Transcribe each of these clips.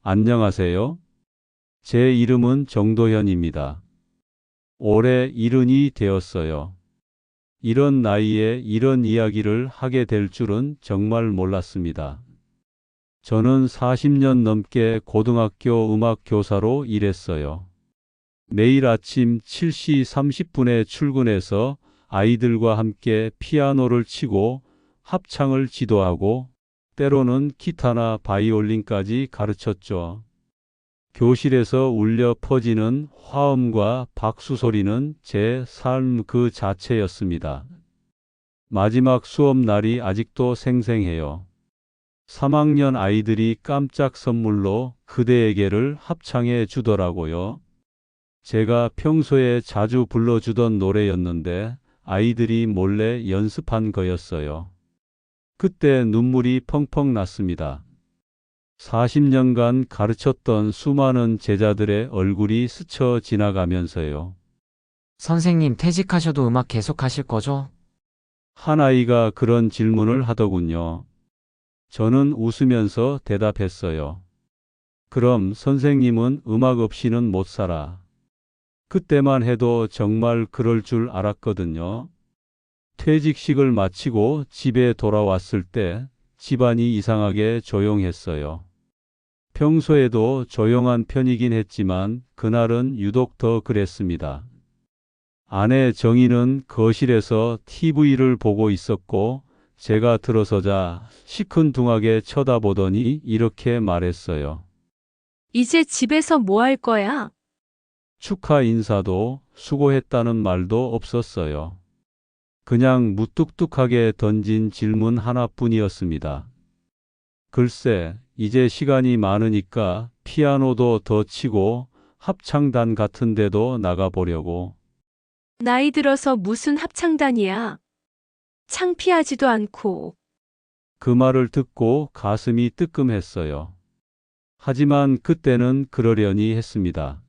안녕하세요. 제 이름은 정도현입니다. 올해 70이 되었어요. 이런 나이에 이런 이야기를 하게 될 줄은 정말 몰랐습니다. 저는 40년 넘게 고등학교 음악 교사로 일했어요. 매일 아침 7시 30분에 출근해서 아이들과 함께 피아노를 치고 합창을 지도하고 때로는 기타나 바이올린까지 가르쳤죠. 교실에서 울려 퍼지는 화음과 박수 소리는 제 삶 그 자체였습니다. 마지막 수업 날이 아직도 생생해요. 3학년 아이들이 깜짝 선물로 그대에게를 합창해 주더라고요. 제가 평소에 자주 불러주던 노래였는데 아이들이 몰래 연습한 거였어요. 그때 눈물이 펑펑 났습니다. 40년간 가르쳤던 수많은 제자들의 얼굴이 스쳐 지나가면서요. 선생님 퇴직하셔도 음악 계속 하실 거죠? 한 아이가 그런 질문을 하더군요. 저는 웃으면서 대답했어요. 그럼 선생님은 음악 없이는 못 살아. 그때만 해도 정말 그럴 줄 알았거든요. 퇴직식을 마치고 집에 돌아왔을 때 집안이 이상하게 조용했어요. 평소에도 조용한 편이긴 했지만 그날은 유독 더 그랬습니다. 아내 정희는 거실에서 TV를 보고 있었고 제가 들어서자 시큰둥하게 쳐다보더니 이렇게 말했어요. 이제 집에서 뭐 할 거야? 축하 인사도 수고했다는 말도 없었어요. 그냥 무뚝뚝하게 던진 질문 하나뿐이었습니다. 글쎄, 이제 시간이 많으니까 피아노도 더 치고 합창단 같은 데도 나가보려고. 나이 들어서 무슨 합창단이야? 창피하지도 않고. 그 말을 듣고 가슴이 뜨끔했어요. 하지만 그때는 그러려니 했습니다.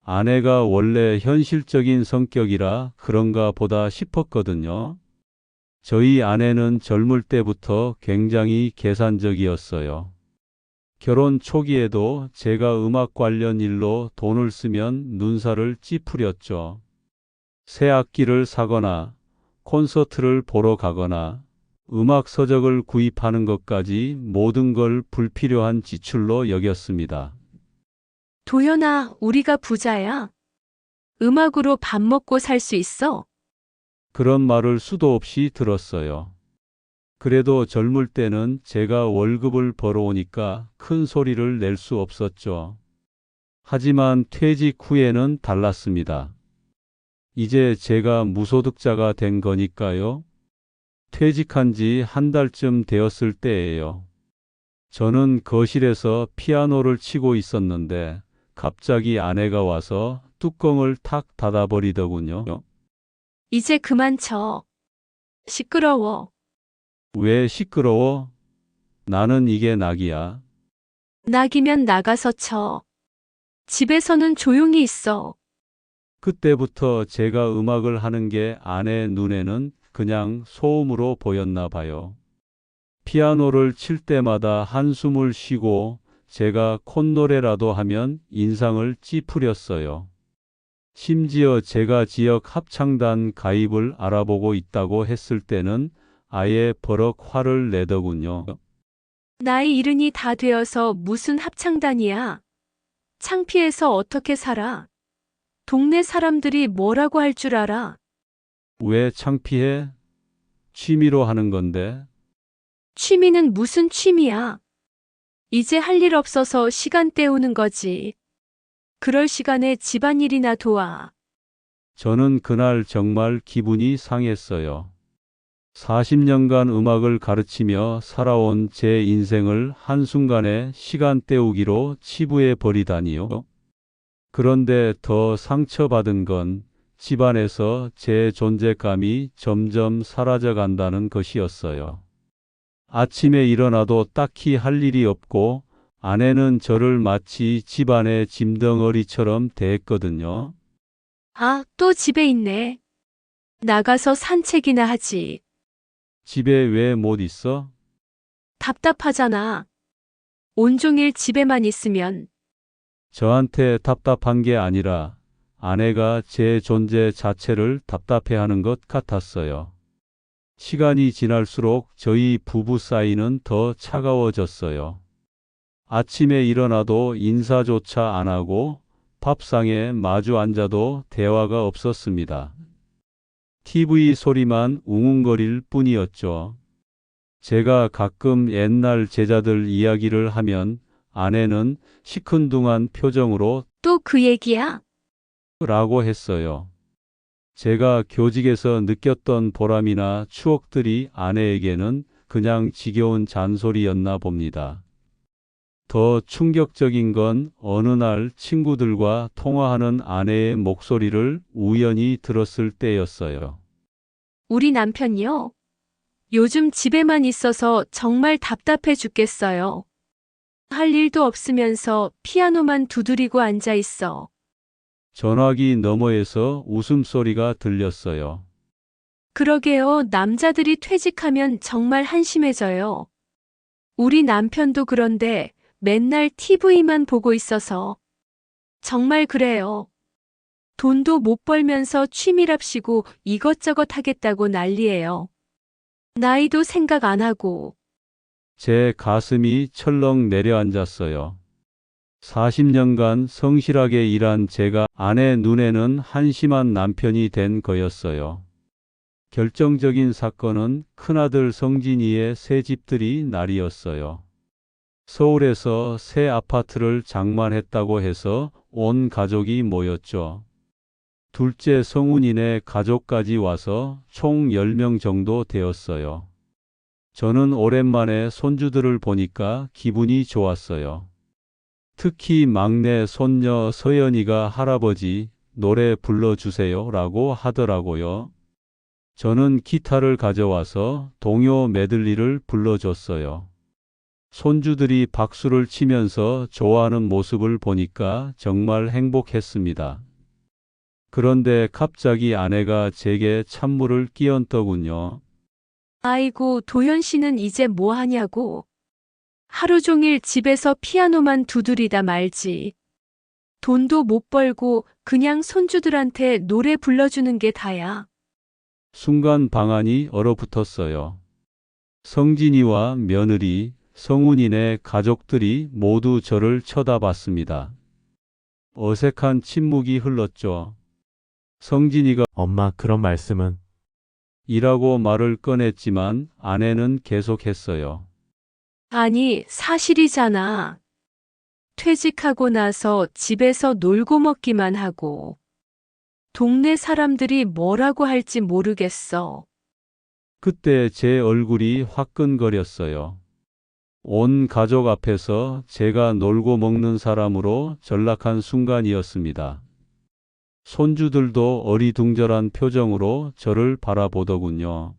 아내가 원래 현실적인 성격이라 그런가 보다 싶었거든요. 저희 아내는 젊을 때부터 굉장히 계산적이었어요. 결혼 초기에도 제가 음악 관련 일로 돈을 쓰면 눈살을 찌푸렸죠. 새 악기를 사거나 콘서트를 보러 가거나 음악 서적을 구입하는 것까지 모든 걸 불필요한 지출로 여겼습니다. 도연아, 우리가 부자야. 음악으로 밥 먹고 살 수 있어? 그런 말을 수도 없이 들었어요. 그래도 젊을 때는 제가 월급을 벌어오니까 큰 소리를 낼 수 없었죠. 하지만 퇴직 후에는 달랐습니다. 이제 제가 무소득자가 된 거니까요. 퇴직한 지 한 달쯤 되었을 때예요. 저는 거실에서 피아노를 치고 있었는데 갑자기 아내가 와서 뚜껑을 탁 닫아버리더군요. 이제 그만 쳐. 시끄러워. 왜 시끄러워? 나는 이게 낙이야. 낙이면 나가서 쳐. 집에서는 조용히 있어. 그때부터 제가 음악을 하는 게 아내 눈에는 그냥 소음으로 보였나 봐요. 피아노를 칠 때마다 한숨을 쉬고 제가 콧노래라도 하면 인상을 찌푸렸어요. 심지어 제가 지역 합창단 가입을 알아보고 있다고 했을 때는 아예 버럭 화를 내더군요. 나이 70이 다 되어서 무슨 합창단이야? 창피해서 어떻게 살아? 동네 사람들이 뭐라고 할 줄 알아? 왜 창피해? 취미로 하는 건데. 취미는 무슨 취미야? 이제 할 일 없어서 시간 때우는 거지. 그럴 시간에 집안일이나 도와. 저는 그날 정말 기분이 상했어요. 40년간 음악을 가르치며 살아온 제 인생을 한순간에 시간 때우기로 치부해 버리다니요. 그런데 더 상처받은 건 집안에서 제 존재감이 점점 사라져 간다는 것이었어요. 아침에 일어나도 딱히 할 일이 없고 아내는 저를 마치 집안의 짐덩어리처럼 대했거든요. 아, 또 집에 있네. 나가서 산책이나 하지. 집에 왜 못 있어? 답답하잖아. 온종일 집에만 있으면 저한테 답답한 게 아니라 아내가 제 존재 자체를 답답해하는 것 같았어요. 시간이 지날수록 저희 부부 사이는 더 차가워졌어요. 아침에 일어나도 인사조차 안 하고 밥상에 마주 앉아도 대화가 없었습니다. TV 소리만 웅웅거릴 뿐이었죠. 제가 가끔 옛날 제자들 이야기를 하면 아내는 시큰둥한 표정으로 또 그 얘기야? 라고 했어요. 제가 교직에서 느꼈던 보람이나 추억들이 아내에게는 그냥 지겨운 잔소리였나 봅니다. 더 충격적인 건 어느 날 친구들과 통화하는 아내의 목소리를 우연히 들었을 때였어요. 우리 남편이요? 요즘 집에만 있어서 정말 답답해 죽겠어요. 할 일도 없으면서 피아노만 두드리고 앉아 있어. 전화기 너머에서 웃음소리가 들렸어요. 그러게요. 남자들이 퇴직하면 정말 한심해져요. 우리 남편도 그런데 맨날 TV만 보고 있어서. 정말 그래요. 돈도 못 벌면서 취미랍시고 이것저것 하겠다고 난리예요. 나이도 생각 안 하고. 제 가슴이 철렁 내려앉았어요. 40년간 성실하게 일한 제가 아내 눈에는 한심한 남편이 된 거였어요. 결정적인 사건은 큰아들 성진이의 새 집들이 날이었어요. 서울에서 새 아파트를 장만했다고 해서 온 가족이 모였죠. 둘째 성훈이네 가족까지 와서 총 10명 정도 되었어요. 저는 오랜만에 손주들을 보니까 기분이 좋았어요. 특히 막내 손녀 서연이가 할아버지 노래 불러주세요 라고 하더라고요. 저는 기타를 가져와서 동요 메들리를 불러줬어요. 손주들이 박수를 치면서 좋아하는 모습을 보니까 정말 행복했습니다. 그런데 갑자기 아내가 제게 찬물을 끼얹더군요. 아이고, 도현 씨는 이제 뭐 하냐고. 하루 종일 집에서 피아노만 두드리다 말지. 돈도 못 벌고 그냥 손주들한테 노래 불러주는 게 다야. 순간 방안이 얼어붙었어요. 성진이와 며느리, 성훈이네 가족들이 모두 저를 쳐다봤습니다. 어색한 침묵이 흘렀죠. 성진이가 엄마, 그런 말씀은. 이라고 말을 꺼냈지만 아내는 계속했어요. 아니, 사실이잖아. 퇴직하고 나서 집에서 놀고 먹기만 하고. 동네 사람들이 뭐라고 할지 모르겠어. 그때 제 얼굴이 화끈거렸어요. 온 가족 앞에서 제가 놀고 먹는 사람으로 전락한 순간이었습니다. 손주들도 어리둥절한 표정으로 저를 바라보더군요.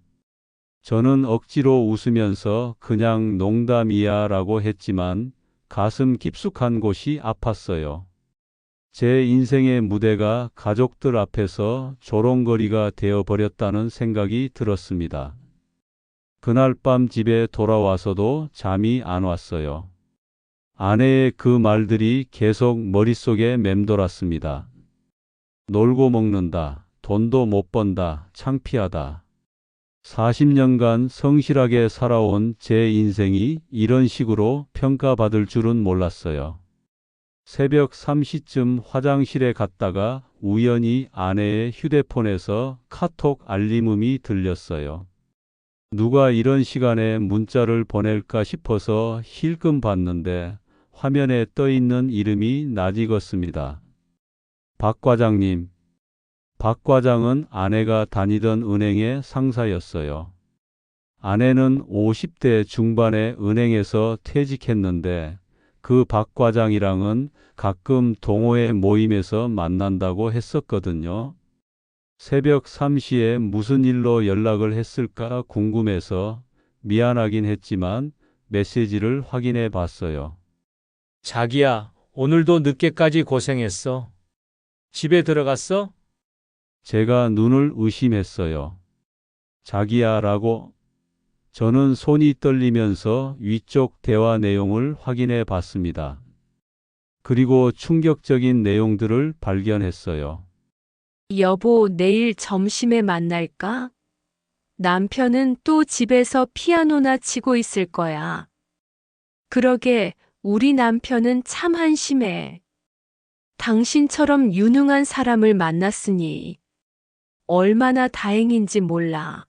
저는 억지로 웃으면서 그냥 농담이야 라고 했지만 가슴 깊숙한 곳이 아팠어요. 제 인생의 무대가 가족들 앞에서 조롱거리가 되어버렸다는 생각이 들었습니다. 그날 밤 집에 돌아와서도 잠이 안 왔어요. 아내의 그 말들이 계속 머릿속에 맴돌았습니다. 놀고 먹는다, 돈도 못 번다, 창피하다. 40년간 성실하게 살아온 제 인생이 이런 식으로 평가받을 줄은 몰랐어요. 새벽 3시쯤 화장실에 갔다가 우연히 아내의 휴대폰에서 카톡 알림음이 들렸어요. 누가 이런 시간에 문자를 보낼까 싶어서 힐끔 봤는데 화면에 떠 있는 이름이 낯익었습니다. 박 과장님. 박 과장은 아내가 다니던 은행의 상사였어요. 아내는 50대 중반에 은행에서 퇴직했는데 그 박 과장이랑은 가끔 동호회 모임에서 만난다고 했었거든요. 새벽 3시에 무슨 일로 연락을 했을까 궁금해서 미안하긴 했지만 메시지를 확인해 봤어요. 자기야, 오늘도 늦게까지 고생했어. 집에 들어갔어? 제가 눈을 의심했어요. 자기야라고 저는 손이 떨리면서 위쪽 대화 내용을 확인해 봤습니다. 그리고 충격적인 내용들을 발견했어요. 여보, 내일 점심에 만날까? 남편은 또 집에서 피아노나 치고 있을 거야. 그러게, 우리 남편은 참 한심해. 당신처럼 유능한 사람을 만났으니 얼마나 다행인지 몰라.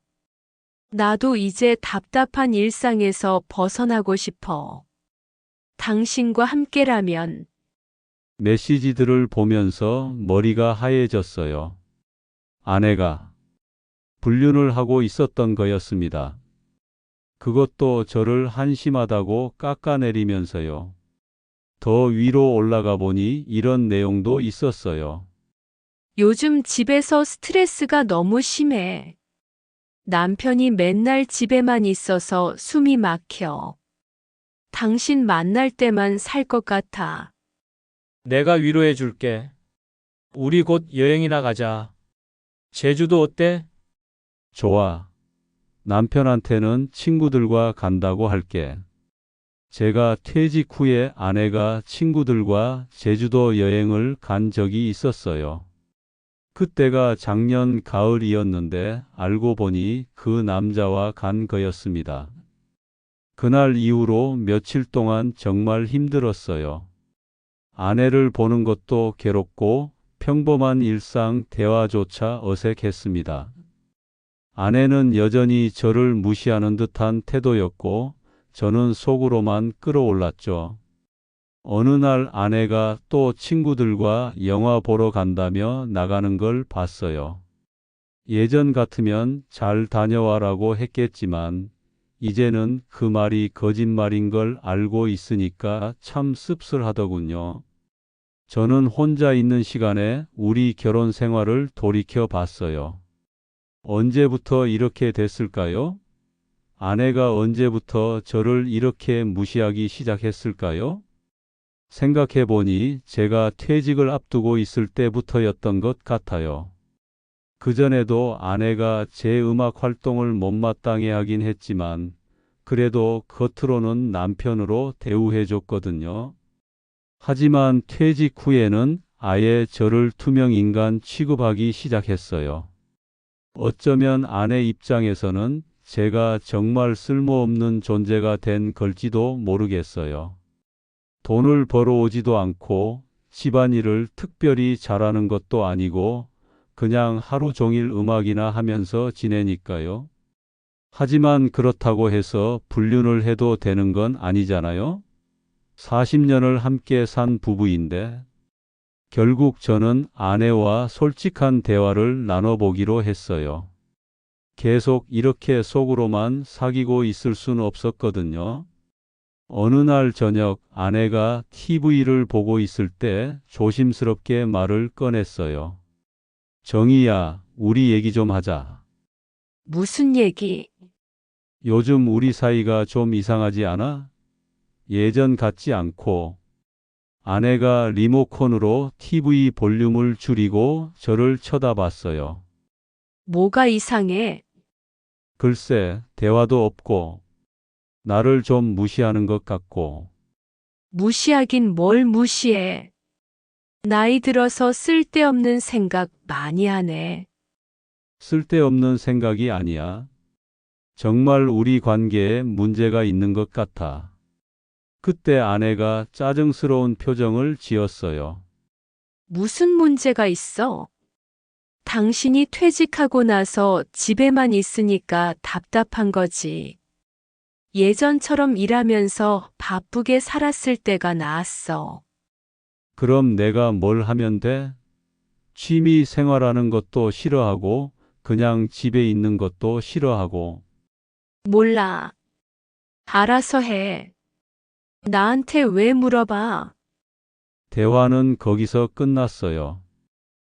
나도 이제 답답한 일상에서 벗어나고 싶어. 당신과 함께라면. 메시지들을 보면서 머리가 하얘졌어요. 아내가 불륜을 하고 있었던 거였습니다. 그것도 저를 한심하다고 깎아내리면서요. 더 위로 올라가 보니 이런 내용도 있었어요. 요즘 집에서 스트레스가 너무 심해. 남편이 맨날 집에만 있어서 숨이 막혀. 당신 만날 때만 살 것 같아. 내가 위로해 줄게. 우리 곧 여행이나 가자. 제주도 어때? 좋아. 남편한테는 친구들과 간다고 할게. 제가 퇴직 후에 아내가 친구들과 제주도 여행을 간 적이 있었어요. 그때가 작년 가을이었는데 알고 보니 그 남자와 간 거였습니다. 그날 이후로 며칠 동안 정말 힘들었어요. 아내를 보는 것도 괴롭고 평범한 일상 대화조차 어색했습니다. 아내는 여전히 저를 무시하는 듯한 태도였고 저는 속으로만 끌어올랐죠. 어느 날 아내가 또 친구들과 영화 보러 간다며 나가는 걸 봤어요. 예전 같으면 잘 다녀와라고 했겠지만 이제는 그 말이 거짓말인 걸 알고 있으니까 참 씁쓸하더군요. 저는 혼자 있는 시간에 우리 결혼 생활을 돌이켜 봤어요. 언제부터 이렇게 됐을까요? 아내가 언제부터 저를 이렇게 무시하기 시작했을까요? 생각해 보니 제가 퇴직을 앞두고 있을 때부터였던 것 같아요. 그전에도 아내가 제 음악 활동을 못마땅해 하긴 했지만 그래도 겉으로는 남편으로 대우해 줬거든요. 하지만 퇴직 후에는 아예 저를 투명 인간 취급하기 시작했어요. 어쩌면 아내 입장에서는 제가 정말 쓸모없는 존재가 된 걸지도 모르겠어요. 돈을 벌어오지도 않고 집안일을 특별히 잘하는 것도 아니고 그냥 하루 종일 음악이나 하면서 지내니까요. 하지만 그렇다고 해서 불륜을 해도 되는 건 아니잖아요. 40년을 함께 산 부부인데 결국 저는 아내와 솔직한 대화를 나눠보기로 했어요. 계속 이렇게 속으로만 사귀고 있을 순 없었거든요. 어느 날 저녁 아내가 TV를 보고 있을 때 조심스럽게 말을 꺼냈어요. 정희야, 우리 얘기 좀 하자. 무슨 얘기? 요즘 우리 사이가 좀 이상하지 않아? 예전 같지 않고. 아내가 리모컨으로 TV 볼륨을 줄이고 저를 쳐다봤어요. 뭐가 이상해? 글쎄, 대화도 없고, 나를 좀 무시하는 것 같고, 무시하긴 뭘 무시해. 나이 들어서 쓸데없는 생각 많이 하네. 쓸데없는 생각이 아니야. 정말 우리 관계에 문제가 있는 것 같아. 그때 아내가 짜증스러운 표정을 지었어요. 무슨 문제가 있어? 당신이 퇴직하고 나서 집에만 있으니까 답답한 거지. 예전처럼 일하면서 바쁘게 살았을 때가 나았어. 그럼 내가 뭘 하면 돼? 취미 생활하는 것도 싫어하고, 그냥 집에 있는 것도 싫어하고, 몰라. 알아서 해. 나한테 왜 물어봐? 대화는 거기서 끝났어요.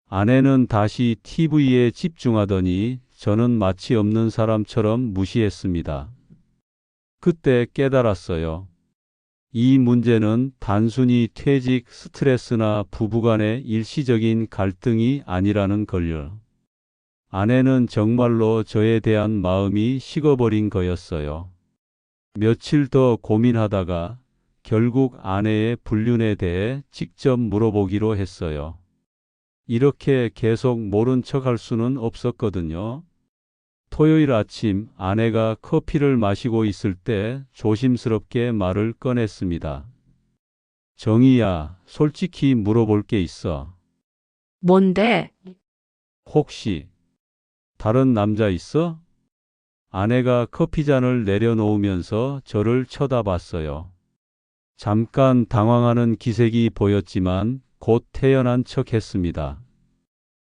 아내는 다시 TV에 집중하더니 저는 마치 없는 사람처럼 무시했습니다. 그때 깨달았어요. 이 문제는 단순히 퇴직 스트레스나 부부간의 일시적인 갈등이 아니라는 걸요. 아내는 정말로 저에 대한 마음이 식어버린 거였어요. 며칠 더 고민하다가 결국 아내의 불륜에 대해 직접 물어보기로 했어요. 이렇게 계속 모른 척 할 수는 없었거든요. 토요일 아침 아내가 커피를 마시고 있을 때 조심스럽게 말을 꺼냈습니다. 정희야, 솔직히 물어볼 게 있어. 뭔데? 혹시 다른 남자 있어? 아내가 커피잔을 내려놓으면서 저를 쳐다봤어요. 잠깐 당황하는 기색이 보였지만 곧 태연한 척 했습니다.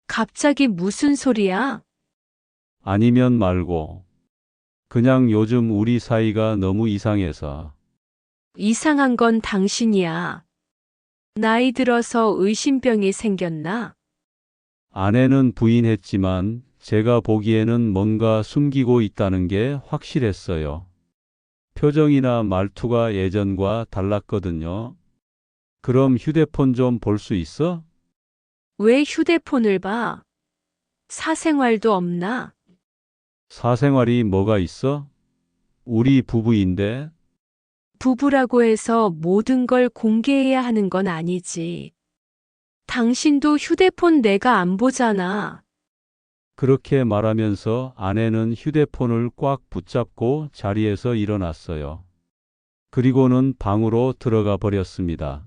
갑자기 무슨 소리야? 아니면 말고. 그냥 요즘 우리 사이가 너무 이상해서. 이상한 건 당신이야. 나이 들어서 의심병이 생겼나? 아내는 부인했지만 제가 보기에는 뭔가 숨기고 있다는 게 확실했어요. 표정이나 말투가 예전과 달랐거든요. 그럼 휴대폰 좀 볼 수 있어? 왜 휴대폰을 봐? 사생활도 없나? 사생활이 뭐가 있어? 우리 부부인데. 부부라고 해서 모든 걸 공개해야 하는 건 아니지. 당신도 휴대폰 내가 안 보잖아. 그렇게 말하면서 아내는 휴대폰을 꽉 붙잡고 자리에서 일어났어요. 그리고는 방으로 들어가 버렸습니다.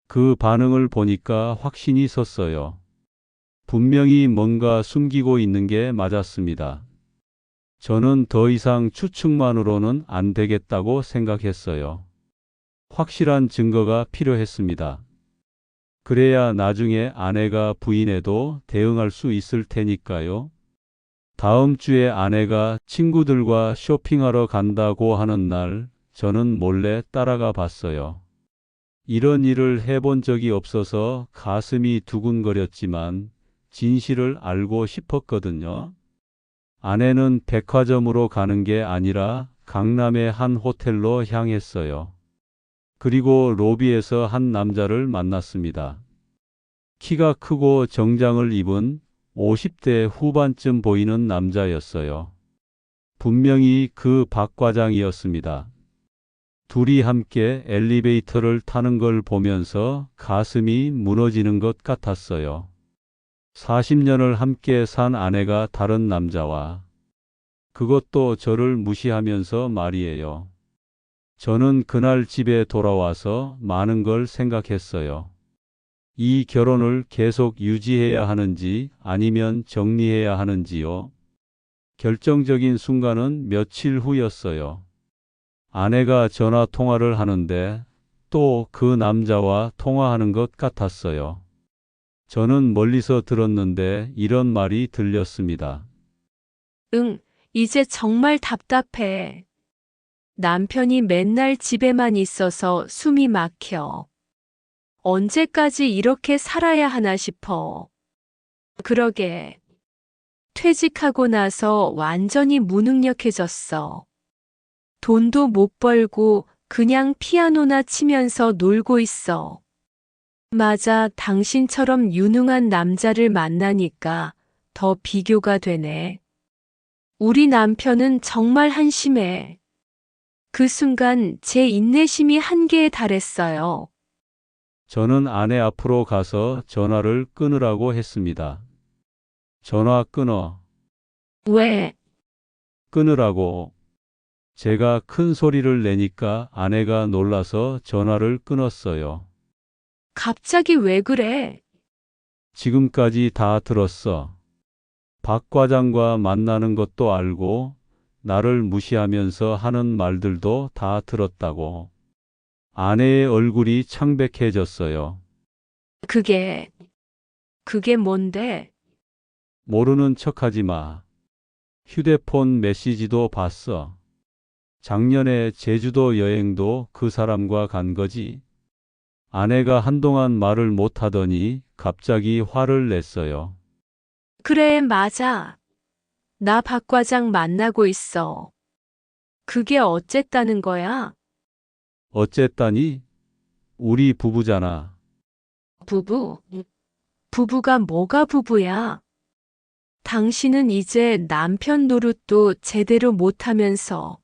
그 반응을 보니까 확신이 섰어요. 분명히 뭔가 숨기고 있는 게 맞았습니다. 저는 더 이상 추측만으로는 안 되겠다고 생각했어요. 확실한 증거가 필요했습니다. 그래야 나중에 아내가 부인해도 대응할 수 있을 테니까요. 다음 주에 아내가 친구들과 쇼핑하러 간다고 하는 날, 저는 몰래 따라가 봤어요. 이런 일을 해본 적이 없어서 가슴이 두근거렸지만 진실을 알고 싶었거든요. 아내는 백화점으로 가는 게 아니라 강남의 한 호텔로 향했어요. 그리고 로비에서 한 남자를 만났습니다. 키가 크고 정장을 입은 50대 후반쯤 보이는 남자였어요. 분명히 그 박 과장이었습니다. 둘이 함께 엘리베이터를 타는 걸 보면서 가슴이 무너지는 것 같았어요. 40년을 함께 산 아내가 다른 남자와, 그것도 저를 무시하면서 말이에요. 저는 그날 집에 돌아와서 많은 걸 생각했어요. 이 결혼을 계속 유지해야 하는지 아니면 정리해야 하는지요. 결정적인 순간은 며칠 후였어요. 아내가 전화 통화를 하는데 또 그 남자와 통화하는 것 같았어요. 저는 멀리서 들었는데 이런 말이 들렸습니다. 응, 이제 정말 답답해. 남편이 맨날 집에만 있어서 숨이 막혀. 언제까지 이렇게 살아야 하나 싶어. 그러게. 퇴직하고 나서 완전히 무능력해졌어. 돈도 못 벌고 그냥 피아노나 치면서 놀고 있어. 맞아, 당신처럼 유능한 남자를 만나니까 더 비교가 되네. 우리 남편은 정말 한심해. 그 순간 제 인내심이 한계에 달했어요. 저는 아내 앞으로 가서 전화를 끊으라고 했습니다. 전화 끊어. 왜? 끊으라고. 제가 큰 소리를 내니까 아내가 놀라서 전화를 끊었어요. 갑자기 왜 그래? 지금까지 다 들었어. 박 과장과 만나는 것도 알고 나를 무시하면서 하는 말들도 다 들었다고. 아내의 얼굴이 창백해졌어요. 그게 뭔데? 모르는 척하지 마. 휴대폰 메시지도 봤어. 작년에 제주도 여행도 그 사람과 간 거지. 아내가 한동안 말을 못 하더니 갑자기 화를 냈어요. 그래, 맞아. 나 박 과장 만나고 있어. 그게 어쨌다는 거야? 어쨌다니? 우리 부부잖아. 부부? 부부가 뭐가 부부야? 당신은 이제 남편 노릇도 제대로 못하면서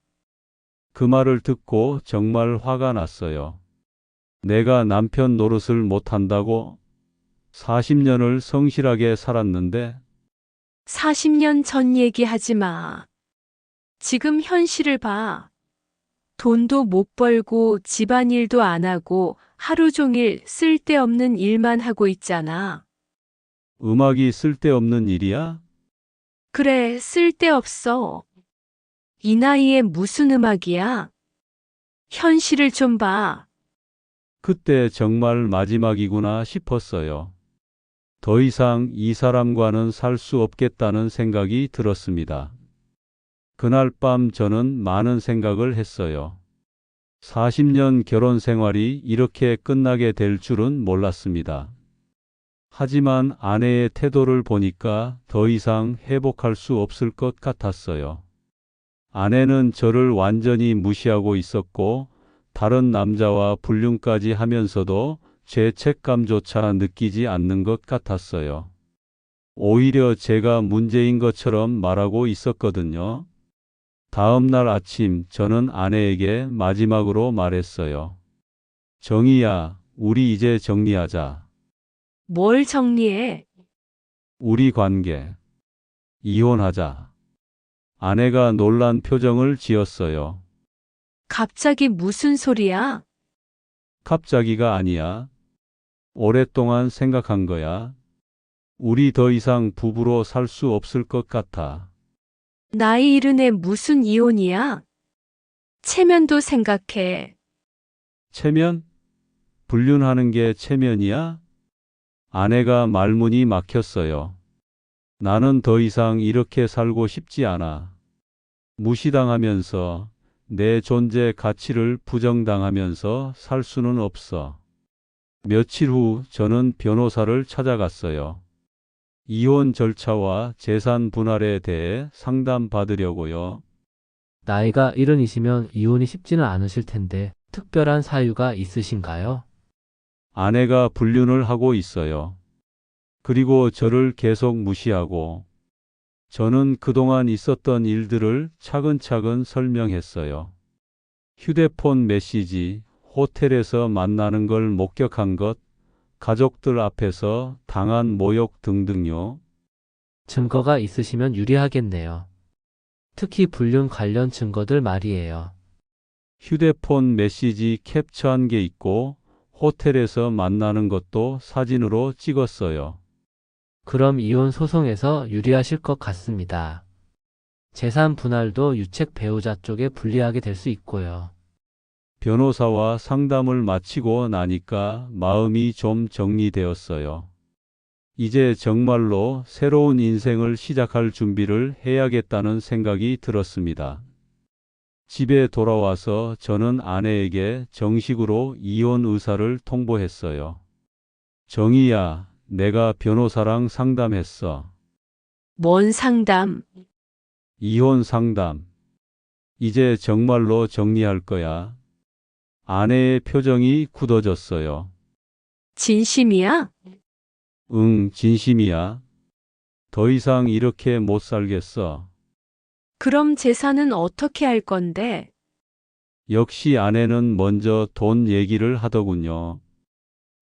그 말을 듣고 정말 화가 났어요. 내가 남편 노릇을 못한다고? 40년을 성실하게 살았는데 40년 전 얘기하지 마. 지금 현실을 봐. 돈도 못 벌고 집안일도 안 하고 하루 종일 쓸데없는 일만 하고 있잖아. 음악이 쓸데없는 일이야? 그래, 쓸데없어. 이 나이에 무슨 음악이야? 현실을 좀 봐. 그때 정말 마지막이구나 싶었어요. 더 이상 이 사람과는 살 수 없겠다는 생각이 들었습니다. 그날 밤 저는 많은 생각을 했어요. 40년 결혼 생활이 이렇게 끝나게 될 줄은 몰랐습니다. 하지만 아내의 태도를 보니까 더 이상 회복할 수 없을 것 같았어요. 아내는 저를 완전히 무시하고 있었고, 다른 남자와 불륜까지 하면서도 죄책감조차 느끼지 않는 것 같았어요. 오히려 제가 문제인 것처럼 말하고 있었거든요. 다음 날 아침 저는 아내에게 마지막으로 말했어요. 정희야, 우리 이제 정리하자. 뭘 정리해? 우리 관계. 이혼하자. 아내가 놀란 표정을 지었어요. 갑자기 무슨 소리야? 갑자기가 아니야. 오랫동안 생각한 거야. 우리 더 이상 부부로 살 수 없을 것 같아. 나이 이른애 무슨 이혼이야? 체면도 생각해. 체면? 불륜하는 게 체면이야? 아내가 말문이 막혔어요. 나는 더 이상 이렇게 살고 싶지 않아. 무시당하면서 내 존재 가치를 부정당하면서 살 수는 없어. 며칠 후 저는 변호사를 찾아갔어요. 이혼 절차와 재산 분할에 대해 상담받으려고요. 나이가 이른이시면 이혼이 쉽지는 않으실 텐데 특별한 사유가 있으신가요? 아내가 불륜을 하고 있어요. 그리고 저를 계속 무시하고 저는 그동안 있었던 일들을 차근차근 설명했어요. 휴대폰 메시지, 호텔에서 만나는 걸 목격한 것, 가족들 앞에서 당한 모욕 등등요. 증거가 있으시면 유리하겠네요. 특히 불륜 관련 증거들 말이에요. 휴대폰 메시지 캡처한 게 있고 호텔에서 만나는 것도 사진으로 찍었어요. 그럼 이혼 소송에서 유리하실 것 같습니다. 재산 분할도 유책 배우자 쪽에 불리하게 될 수 있고요. 변호사와 상담을 마치고 나니까 마음이 좀 정리되었어요. 이제 정말로 새로운 인생을 시작할 준비를 해야겠다는 생각이 들었습니다. 집에 돌아와서 저는 아내에게 정식으로 이혼 의사를 통보했어요. 정희야, 내가 변호사랑 상담했어. 뭔 상담? 이혼 상담. 이제 정말로 정리할 거야. 아내의 표정이 굳어졌어요. 진심이야? 응, 진심이야. 더 이상 이렇게 못 살겠어. 그럼 재산은 어떻게 할 건데? 역시 아내는 먼저 돈 얘기를 하더군요.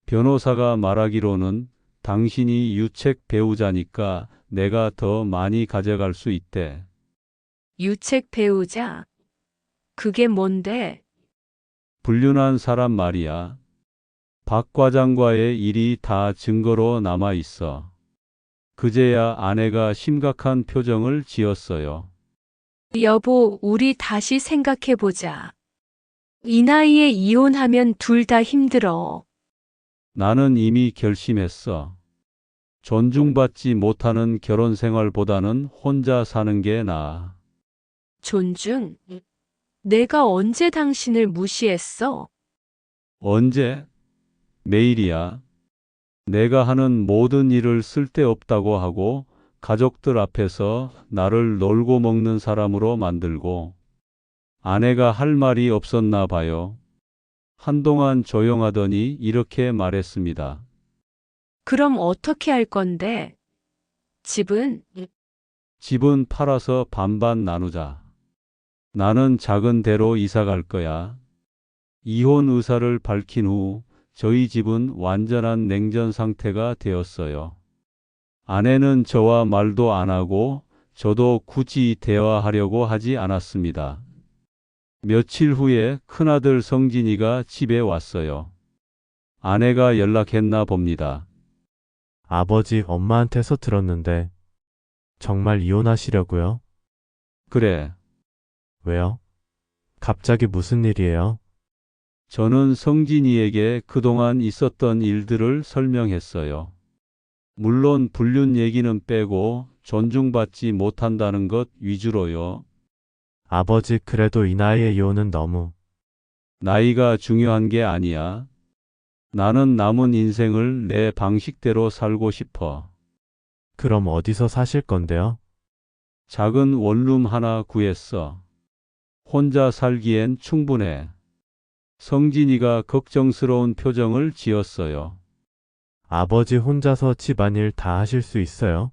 변호사가 말하기로는 당신이 유책 배우자니까 내가 더 많이 가져갈 수 있대. 유책 배우자? 그게 뭔데? 불륜한 사람 말이야. 박 과장과의 일이 다 증거로 남아 있어. 그제야 아내가 심각한 표정을 지었어요. 여보, 우리 다시 생각해보자. 이 나이에 이혼하면 둘 다 힘들어. 나는 이미 결심했어. 존중받지 못하는 결혼 생활보다는 혼자 사는 게 나아. 존중? 내가 언제 당신을 무시했어? 언제? 매일이야. 내가 하는 모든 일을 쓸데없다고 하고 가족들 앞에서 나를 놀고 먹는 사람으로 만들고 아내가 할 말이 없었나 봐요. 한동안 조용하더니 이렇게 말했습니다. 그럼 어떻게 할 건데? 집은? 집은 팔아서 반반 나누자. 나는 작은 데로 이사 갈 거야. 이혼 의사를 밝힌 후 저희 집은 완전한 냉전 상태가 되었어요. 아내는 저와 말도 안 하고 저도 굳이 대화하려고 하지 않았습니다. 며칠 후에 큰아들 성진이가 집에 왔어요. 아내가 연락했나 봅니다. 아버지, 엄마한테서 들었는데 정말 이혼하시려고요? 그래, 왜요? 갑자기 무슨 일이에요? 저는 성진이에게 그동안 있었던 일들을 설명했어요. 물론 불륜 얘기는 빼고 존중받지 못한다는 것 위주로요. 아버지, 그래도 이 나이에 이혼은 너무. 나이가 중요한 게 아니야. 나는 남은 인생을 내 방식대로 살고 싶어. 그럼 어디서 사실 건데요? 작은 원룸 하나 구했어. 혼자 살기엔 충분해. 성진이가 걱정스러운 표정을 지었어요. 아버지 혼자서 집안일 다 하실 수 있어요?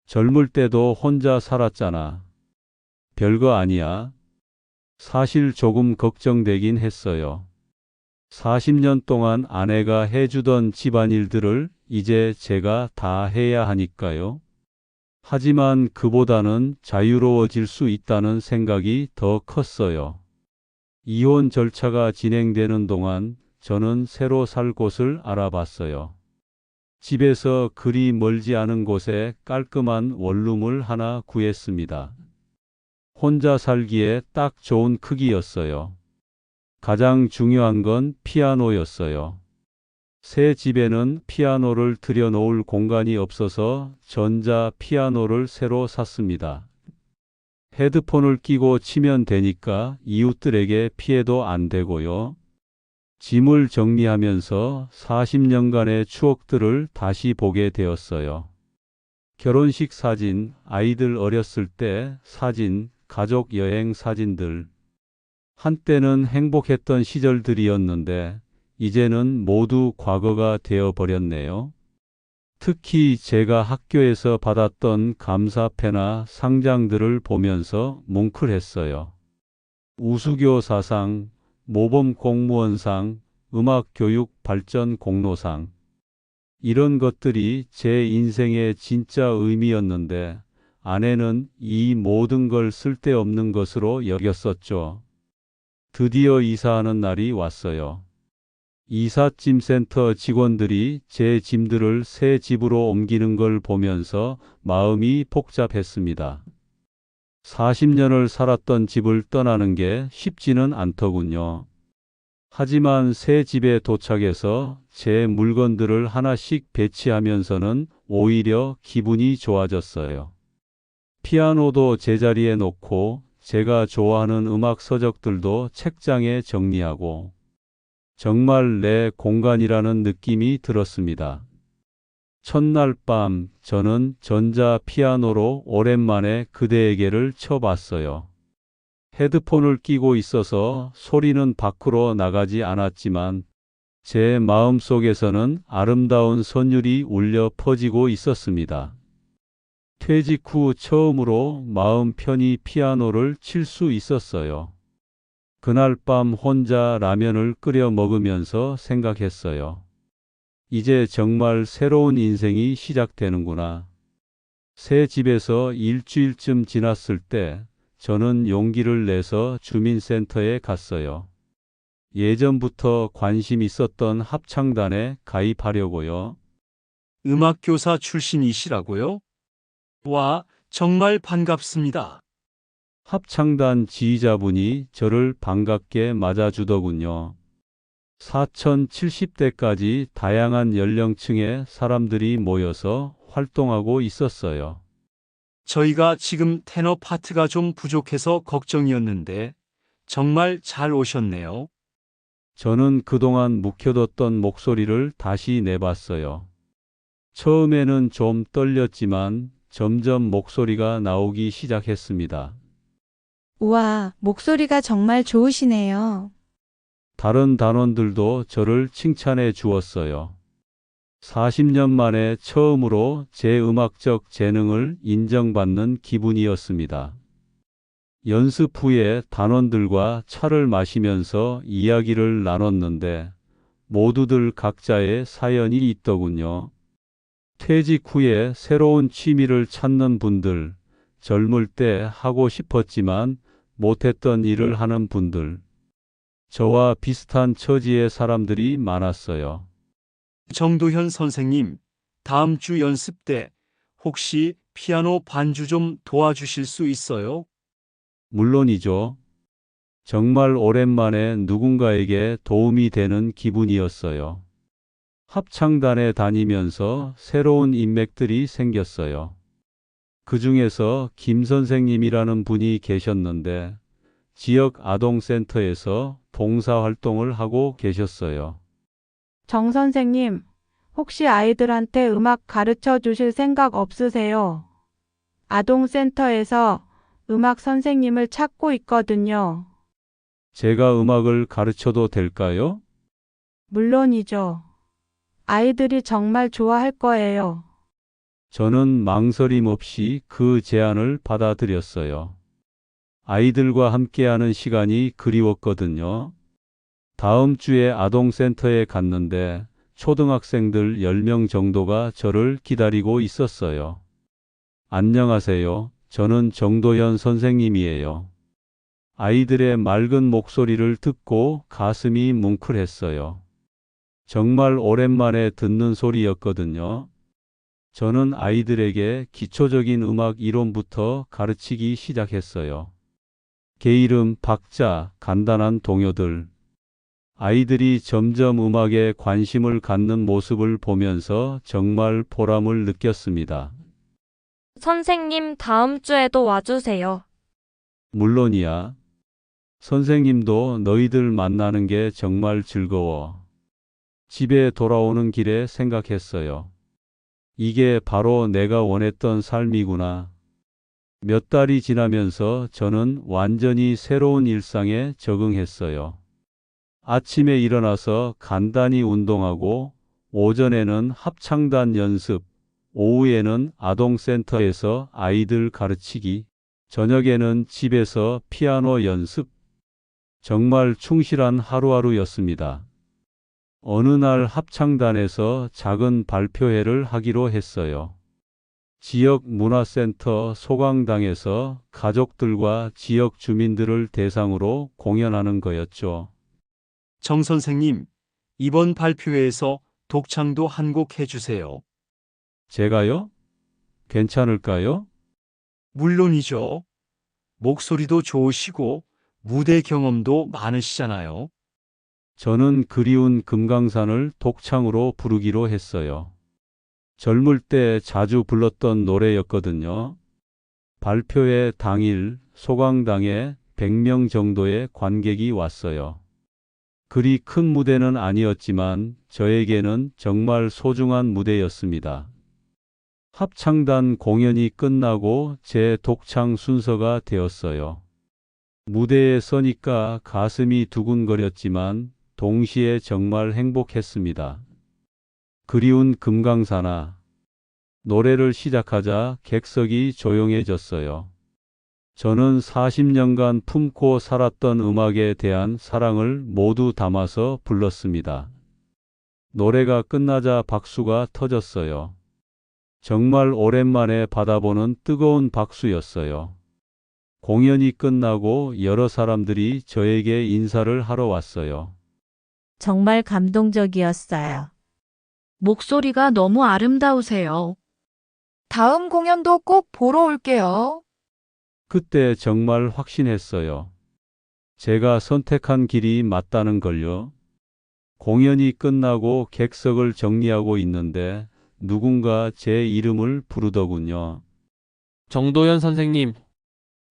젊을 때도 혼자 살았잖아. 별거 아니야. 사실 조금 걱정되긴 했어요. 40년 동안 아내가 해주던 집안일들을 이제 제가 다 해야 하니까요. 하지만 그보다는 자유로워질 수 있다는 생각이 더 컸어요. 이혼 절차가 진행되는 동안 저는 새로 살 곳을 알아봤어요. 집에서 그리 멀지 않은 곳에 깔끔한 원룸을 하나 구했습니다. 혼자 살기에 딱 좋은 크기였어요. 가장 중요한 건 피아노였어요. 새 집에는 피아노를 들여놓을 공간이 없어서 전자 피아노를 새로 샀습니다. 헤드폰을 끼고 치면 되니까 이웃들에게 피해도 안 되고요. 짐을 정리하면서 40년간의 추억들을 다시 보게 되었어요. 결혼식 사진, 아이들 어렸을 때 사진, 가족 여행 사진들. 한때는 행복했던 시절들이었는데 이제는 모두 과거가 되어 버렸네요. 특히 제가 학교에서 받았던 감사패나 상장들을 보면서 뭉클했어요. 우수교사상, 모범 공무원상, 음악교육 발전 공로상. 이런 것들이 제 인생의 진짜 의미였는데 아내는 이 모든 걸 쓸데없는 것으로 여겼었죠. 드디어 이사하는 날이 왔어요. 이삿짐센터 직원들이 제 짐들을 새 집으로 옮기는 걸 보면서 마음이 복잡했습니다. 40년을 살았던 집을 떠나는 게 쉽지는 않더군요. 하지만 새 집에 도착해서 제 물건들을 하나씩 배치하면서는 오히려 기분이 좋아졌어요. 피아노도 제자리에 놓고 제가 좋아하는 음악 서적들도 책장에 정리하고 정말 내 공간이라는 느낌이 들었습니다. 첫날 밤 저는 전자 피아노로 오랜만에 그대에게를 쳐봤어요. 헤드폰을 끼고 있어서 소리는 밖으로 나가지 않았지만 제 마음속에서는 아름다운 선율이 울려 퍼지고 있었습니다. 퇴직 후 처음으로 마음 편히 피아노를 칠 수 있었어요. 그날 밤 혼자 라면을 끓여 먹으면서 생각했어요. 이제 정말 새로운 인생이 시작되는구나. 새 집에서 일주일쯤 지났을 때 저는 용기를 내서 주민센터에 갔어요. 예전부터 관심 있었던 합창단에 가입하려고요. 음악교사 출신이시라고요? 와, 정말 반갑습니다. 합창단 지휘자분이 저를 반갑게 맞아주더군요. 4070대까지 다양한 연령층의 사람들이 모여서 활동하고 있었어요. 저희가 지금 테너 파트가 좀 부족해서 걱정이었는데 정말 잘 오셨네요. 저는 그동안 묵혀뒀던 목소리를 다시 내봤어요. 처음에는 좀 떨렸지만 점점 목소리가 나오기 시작했습니다. 우와, 목소리가 정말 좋으시네요. 다른 단원들도 저를 칭찬해 주었어요. 40년 만에 처음으로 제 음악적 재능을 인정받는 기분이었습니다. 연습 후에 단원들과 차를 마시면서 이야기를 나눴는데 모두들 각자의 사연이 있더군요. 퇴직 후에 새로운 취미를 찾는 분들, 젊을 때 하고 싶었지만 못했던 일을 하는 분들, 저와 비슷한 처지의 사람들이 많았어요. 정도현 선생님, 다음 주 연습 때 혹시 피아노 반주 좀 도와주실 수 있어요? 물론이죠. 정말 오랜만에 누군가에게 도움이 되는 기분이었어요. 합창단에 다니면서 새로운 인맥들이 생겼어요. 그 중에서 김 선생님이라는 분이 계셨는데 지역 아동센터에서 봉사활동을 하고 계셨어요. 정 선생님, 혹시 아이들한테 음악 가르쳐 주실 생각 없으세요? 아동센터에서 음악 선생님을 찾고 있거든요. 제가 음악을 가르쳐도 될까요? 물론이죠. 아이들이 정말 좋아할 거예요. 저는 망설임 없이 그 제안을 받아들였어요. 아이들과 함께하는 시간이 그리웠거든요. 다음 주에 아동센터에 갔는데 초등학생들 10명 정도가 저를 기다리고 있었어요. 안녕하세요. 저는 정도현 선생님이에요. 아이들의 맑은 목소리를 듣고 가슴이 뭉클했어요. 정말 오랜만에 듣는 소리였거든요. 저는 아이들에게 기초적인 음악 이론부터 가르치기 시작했어요. 게이름, 박자, 간단한 동요들. 아이들이 점점 음악에 관심을 갖는 모습을 보면서 정말 보람을 느꼈습니다. 선생님, 다음 주에도 와주세요. 물론이야. 선생님도 너희들 만나는 게 정말 즐거워. 집에 돌아오는 길에 생각했어요. 이게 바로 내가 원했던 삶이구나. 몇 달이 지나면서 저는 완전히 새로운 일상에 적응했어요. 아침에 일어나서 간단히 운동하고, 오전에는 합창단 연습, 오후에는 아동센터에서 아이들 가르치기, 저녁에는 집에서 피아노 연습. 정말 충실한 하루하루였습니다. 어느 날 합창단에서 작은 발표회를 하기로 했어요. 지역 문화센터 소강당에서 가족들과 지역 주민들을 대상으로 공연하는 거였죠. 정 선생님, 이번 발표회에서 독창도 한 곡 해주세요. 제가요? 괜찮을까요? 물론이죠. 목소리도 좋으시고 무대 경험도 많으시잖아요. 저는 그리운 금강산을 독창으로 부르기로 했어요. 젊을 때 자주 불렀던 노래였거든요. 발표회 당일 소강당에 100명 정도의 관객이 왔어요. 그리 큰 무대는 아니었지만 저에게는 정말 소중한 무대였습니다. 합창단 공연이 끝나고 제 독창 순서가 되었어요. 무대에 서니까 가슴이 두근거렸지만 동시에 정말 행복했습니다. 그리운 금강산아. 노래를 시작하자 객석이 조용해졌어요. 저는 40년간 품고 살았던 음악에 대한 사랑을 모두 담아서 불렀습니다. 노래가 끝나자 박수가 터졌어요. 정말 오랜만에 받아보는 뜨거운 박수였어요. 공연이 끝나고 여러 사람들이 저에게 인사를 하러 왔어요. 정말 감동적이었어요. 목소리가 너무 아름다우세요. 다음 공연도 꼭 보러 올게요. 그때 정말 확신했어요. 제가 선택한 길이 맞다는 걸요. 공연이 끝나고 객석을 정리하고 있는데 누군가 제 이름을 부르더군요. 정도현 선생님,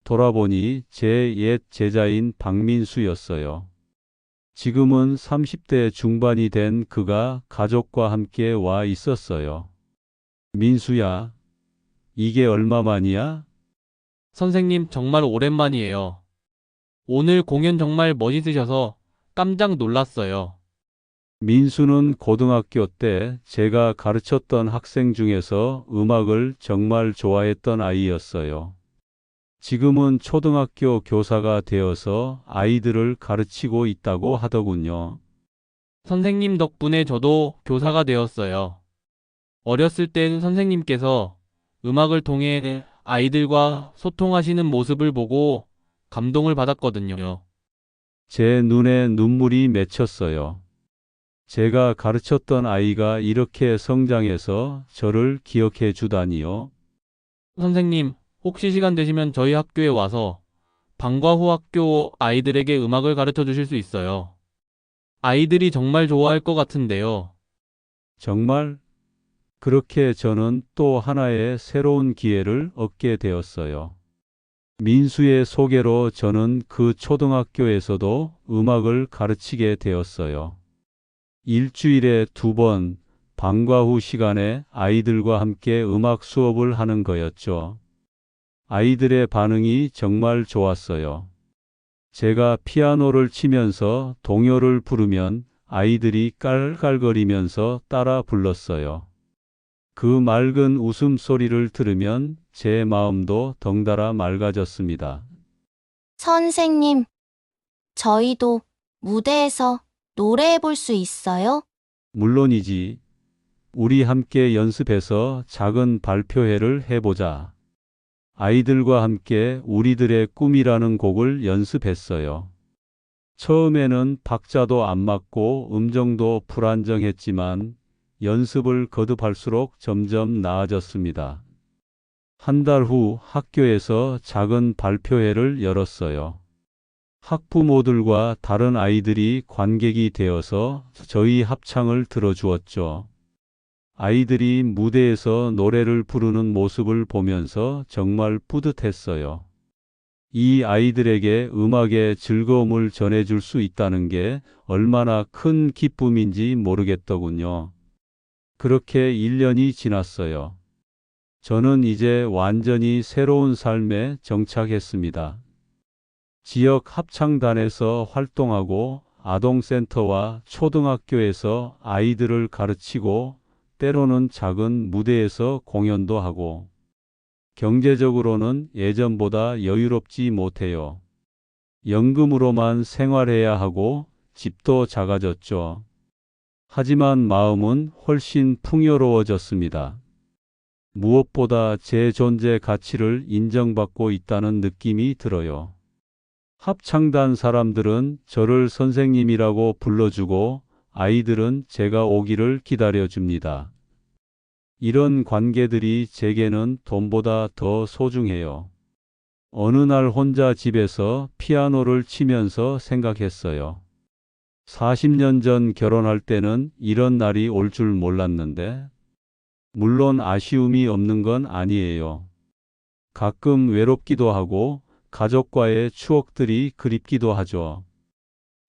돌아보니 제 옛 제자인 박민수였어요. 지금은 30대 중반이 된 그가 가족과 함께 와 있었어요. 민수야, 이게 얼마만이야? 선생님 정말 오랜만이에요. 오늘 공연 정말 멋있으셔서 깜짝 놀랐어요. 민수는 고등학교 때 제가 가르쳤던 학생 중에서 음악을 정말 좋아했던 아이였어요. 지금은 초등학교 교사가 되어서 아이들을 가르치고 있다고 하더군요. 선생님 덕분에 저도 교사가 되었어요. 어렸을 땐 선생님께서 음악을 통해 아이들과 소통하시는 모습을 보고 감동을 받았거든요. 제 눈에 눈물이 맺혔어요. 제가 가르쳤던 아이가 이렇게 성장해서 저를 기억해 주다니요. 선생님, 혹시 시간 되시면 저희 학교에 와서 방과 후 학교 아이들에게 음악을 가르쳐 주실 수 있어요. 아이들이 정말 좋아할 것 같은데요. 정말 그렇게 저는 또 하나의 새로운 기회를 얻게 되었어요. 민수의 소개로 저는 그 초등학교에서도 음악을 가르치게 되었어요. 일주일에 2번 방과 후 시간에 아이들과 함께 음악 수업을 하는 거였죠. 아이들의 반응이 정말 좋았어요. 제가 피아노를 치면서 동요를 부르면 아이들이 깔깔거리면서 따라 불렀어요. 그 맑은 웃음소리를 들으면 제 마음도 덩달아 맑아졌습니다. 선생님, 저희도 무대에서 노래해 볼 수 있어요? 물론이지. 우리 함께 연습해서 작은 발표회를 해보자. 아이들과 함께 우리들의 꿈이라는 곡을 연습했어요. 처음에는 박자도 안 맞고 음정도 불안정했지만 연습을 거듭할수록 점점 나아졌습니다. 한 달 후 학교에서 작은 발표회를 열었어요. 학부모들과 다른 아이들이 관객이 되어서 저희 합창을 들어주었죠. 아이들이 무대에서 노래를 부르는 모습을 보면서 정말 뿌듯했어요. 이 아이들에게 음악의 즐거움을 전해줄 수 있다는 게 얼마나 큰 기쁨인지 모르겠더군요. 그렇게 1년이 지났어요. 저는 이제 완전히 새로운 삶에 정착했습니다. 지역 합창단에서 활동하고 아동센터와 초등학교에서 아이들을 가르치고 때로는 작은 무대에서 공연도 하고 경제적으로는 예전보다 여유롭지 못해요. 연금으로만 생활해야 하고 집도 작아졌죠. 하지만 마음은 훨씬 풍요로워졌습니다. 무엇보다 제 존재 가치를 인정받고 있다는 느낌이 들어요. 합창단 사람들은 저를 선생님이라고 불러주고 아이들은 제가 오기를 기다려줍니다. 이런 관계들이 제게는 돈보다 더 소중해요. 어느 날 혼자 집에서 피아노를 치면서 생각했어요. 40년 전 결혼할 때는 이런 날이 올 줄 몰랐는데, 물론 아쉬움이 없는 건 아니에요. 가끔 외롭기도 하고 가족과의 추억들이 그립기도 하죠.